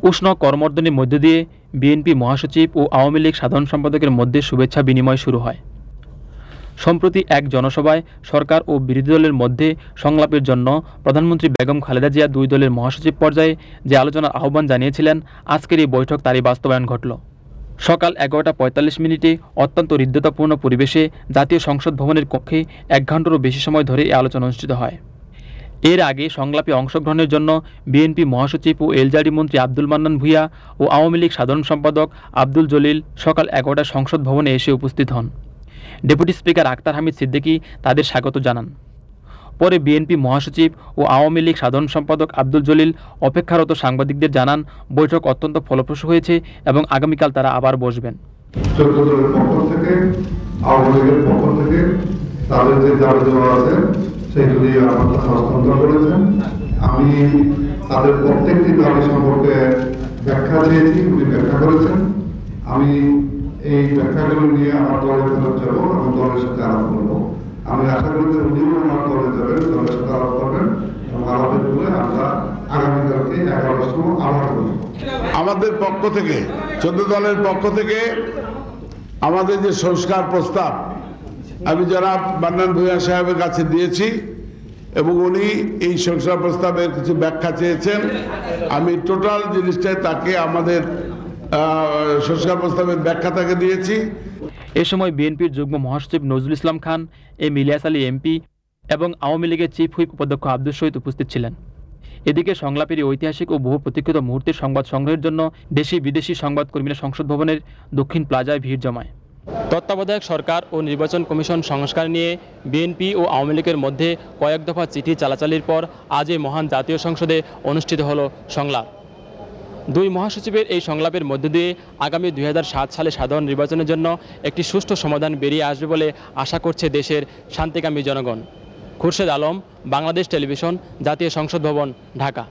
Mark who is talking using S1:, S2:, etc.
S1: উষ্ণ করমর্দনের মধ্য দিয়ে বিএনপি মহাসচিব ও আওয়ামী লীগ সাধারণ সম্পাদকের মধ্যে শুভেচ্ছা বিনিময় শুরু হয়। সম্প্রতি এক জনসভায় সরকার ও বিরোধী দলের মধ্যে সংলাপের জন্য প্রধানমন্ত্রী বেগম খালেদা জিয়া দুই দলের মহাসচিব পর্যায়ে যে আলোচনার আহ্বান জানিয়েছিলেন, আজকের এই বৈঠক তারই বাস্তবায়ন ঘটল। সকাল 11:45 অত্যন্ত হৃদ্যতাপূর্ণ পরিবেশে জাতীয় সংসদ ভবনের কক্ষে 1 ঘণ্টারও বেশি সময় ধরে এই আলোচনা অনুষ্ঠিত হয়। এর আগে সংলাপে অংশগ্রহণের জন্য বিএনপি মহাসচিব ও এলজাডি মন্ত্রী আব্দুল মান্নান ভূঁইয়া ও আওয়ামী লীগ সাধারণ সম্পাদক আব্দুল জলিল সকাল 11টায় সংসদ ভবনে এসে উপস্থিত হন। ডেপুটি স্পিকার আক্তার হামিদ সিদ্দিকী তাদের স্বাগত জানান। পরে বিএনপি মহাসচিব ও আওয়ামী লীগ সাধারণ সম্পাদক আব্দুল জলিল অপেক্ষারত সাংবাদিকদের জানান, বৈঠক অত্যন্ত ফলপ্রসূ হয়েছে এবং আগামীকাল তারা আবার বসবেন।
S2: আমি তাদের প্রত্যেকটি দাবি সম্পর্কে ব্যাখ্যা চেয়েছি, উনি ব্যাখ্যা করেছেন। আমি এই ব্যাখ্যাগুলো নিয়ে আমার দলের ফেরত যাবো এবং দলের সাথে আলাপ করবো। আমি আশা করি যে উনিও আমার দলে যাবেন, দলের সাথে আলাপ করবেন এবং আলাপের ফলে আমরা আগামীকালকে 11টার সময় আবার করবো।
S3: আমাদের পক্ষ থেকে 14 দলের পক্ষ থেকে আমাদের যে সংস্কার প্রস্তাব আমি জনাব মান্নান ভূঁইয়া সাহেবের কাছে দিয়েছি এবং উনি এই সংস্কার প্রস্তাবের কিছু ব্যাখ্যা চেয়েছেন। আমি টোটাল জিনিসটাই তাকে আমাদের সংস্কার প্রস্তাবের ব্যাখ্যা তাকে দিয়েছি।
S1: এ সময় বিএনপির যুগ্ম মহাসচিব নজরুল ইসলাম খান, এম ইলিয়াস আলী এমপি এবং আওয়ামী লীগের চিফ হুইপ উপাধ্যক্ষ আব্দুল শহীদ উপস্থিত ছিলেন। এদিকে সংলাপের ঐতিহাসিক ও বহু প্রতীক্ষিত মুহূর্তের সংবাদ সংগ্রহের জন্য দেশি বিদেশি সংবাদকর্মীরা সংসদ ভবনের দক্ষিণ প্লাজায় ভিড় জমায়। তত্ত্বাবধায়ক সরকার ও নির্বাচন কমিশন সংস্কার নিয়ে বিএনপি ও আওয়ামী লীগের মধ্যে কয়েক দফা চিঠি চালাচালির পর আজ এই মহান জাতীয় সংসদে অনুষ্ঠিত হলো সংলাপ। দুই মহাসচিবের এই সংলাপের মধ্য দিয়ে আগামী 2007 সালে সাধারণ নির্বাচনের জন্য একটি সুষ্ঠু সমাধান বেরিয়ে আসবে বলে আশা করছে দেশের শান্তিকামী জনগণ। খুরশেদ আলম, বাংলাদেশ টেলিভিশন, জাতীয় সংসদ ভবন, ঢাকা।